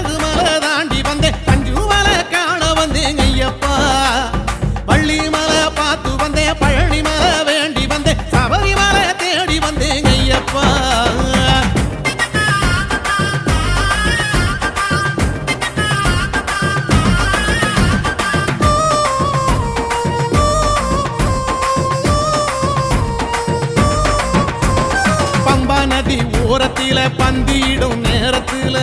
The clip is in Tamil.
அழகுமலை தாண்டி வந்தேன் அஞ்சுமலை காண வந்தேன் ஐயப்பா பள்ளிமலை பார்த்து வந்தேன் பழனிமலை வேண்டி வந்தேன் சபரிமலை தேடி வந்தேன் ஐயப்பா பம்பா நதி ஓரத்தில பந்தியிடும் நேரத்தில